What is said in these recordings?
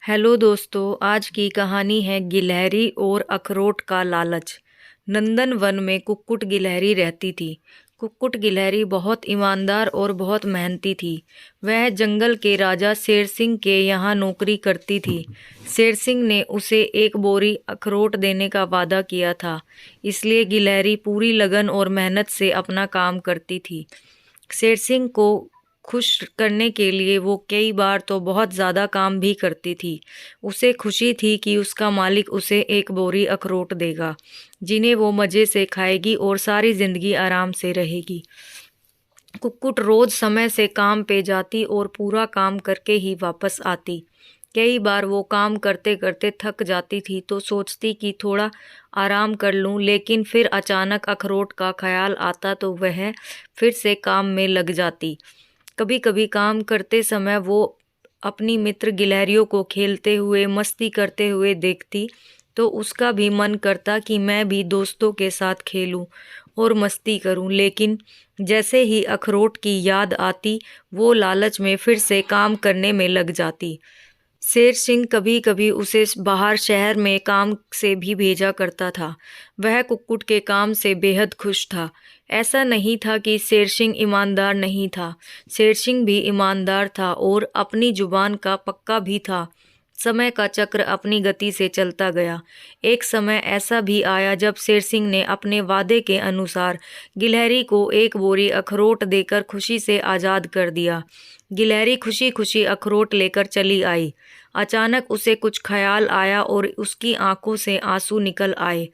Hello दोस्तों, आज की कहानी है गिलहरी और अखरोट का लालच। नंदन वन में कुक्कुट गिलहरी रहती थी। कुक्कुट गिलहरी बहुत ईमानदार और बहुत मेहनती थी। वह जंगल के राजा शेर सिंह के यहाँ नौकरी करती थी। शेर सिंह ने उसे एक बोरी अखरोट देने का वादा किया था, इसलिए गिलहरी पूरी लगन और मेहनत से अपना काम करती थी। शेर सिंह को खुश करने के लिए वो कई बार तो बहुत ज़्यादा काम भी करती थी। उसे खुशी थी कि उसका मालिक उसे एक बोरी अखरोट देगा, जिन्हें वो मज़े से खाएगी और सारी ज़िंदगी आराम से रहेगी। कुक्कुट रोज़ समय से काम पे जाती और पूरा काम करके ही वापस आती। कई बार वो काम करते करते थक जाती थी तो सोचती कि थोड़ा आराम कर लूं, लेकिन फिर अचानक अखरोट का ख्याल आता तो वह फिर से काम में लग जाती। कभी कभी काम करते समय वो अपनी मित्र गिलहरियों को खेलते हुए मस्ती करते हुए देखती तो उसका भी मन करता कि मैं भी दोस्तों के साथ खेलूं और मस्ती करूं, लेकिन जैसे ही अखरोट की याद आती वो लालच में फिर से काम करने में लग जाती। शेर सिंह कभी कभी उसे बाहर शहर में काम से भी भेजा करता था। वह कुक्कुट के काम से बेहद खुश था। ऐसा नहीं था कि शेर सिंह ईमानदार नहीं था। शेर सिंह भी ईमानदार था और अपनी जुबान का पक्का भी था। समय का चक्र अपनी गति से चलता गया। एक समय ऐसा भी आया जब शेर सिंह ने अपने वादे के अनुसार गिलहरी को एक बोरी अखरोट देकर खुशी से आज़ाद कर दिया। गिलहरी खुशी खुशी अखरोट लेकर चली आई। अचानक उसे कुछ ख्याल आया और उसकी आंखों से आंसू निकल आए।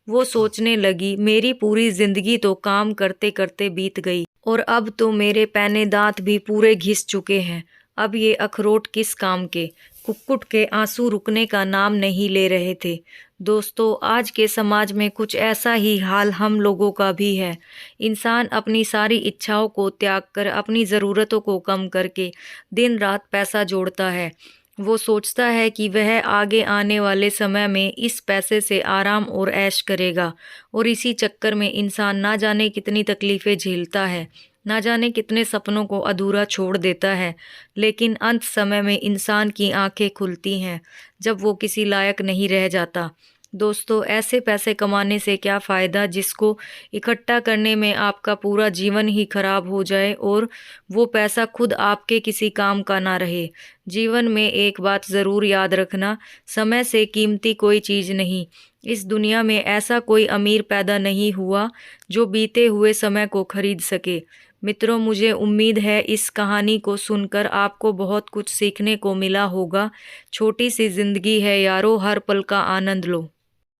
वो सोचने लगी, मेरी पूरी जिंदगी तो काम करते करते बीत गई और अब तो मेरे पैने दांत भी पूरे घिस चुके हैं। अब ये अखरोट किस काम के। कुक्कुट के आंसू रुकने का नाम नहीं ले रहे थे। दोस्तों, आज के समाज में कुछ ऐसा ही हाल हम लोगों का भी है। इंसान अपनी सारी इच्छाओं को त्याग कर अपनी ज़रूरतों को कम करके दिन रात पैसा जोड़ता है। वो सोचता है कि वह आगे आने वाले समय में इस पैसे से आराम और ऐश करेगा, और इसी चक्कर में इंसान ना जाने कितनी तकलीफ़ें झेलता है, ना जाने कितने सपनों को अधूरा छोड़ देता है। लेकिन अंत समय में इंसान की आंखें खुलती हैं जब वो किसी लायक नहीं रह जाता। दोस्तों, ऐसे पैसे कमाने से क्या फ़ायदा जिसको इकट्ठा करने में आपका पूरा जीवन ही खराब हो जाए और वो पैसा खुद आपके किसी काम का ना रहे। जीवन में एक बात ज़रूर याद रखना, समय से कीमती कोई चीज़ नहीं। इस दुनिया में ऐसा कोई अमीर पैदा नहीं हुआ जो बीते हुए समय को खरीद सके। मित्रों, मुझे उम्मीद है इस कहानी को सुनकर आपको बहुत कुछ सीखने को मिला होगा। छोटी सी जिंदगी है यारो, हर पल का आनंद लो।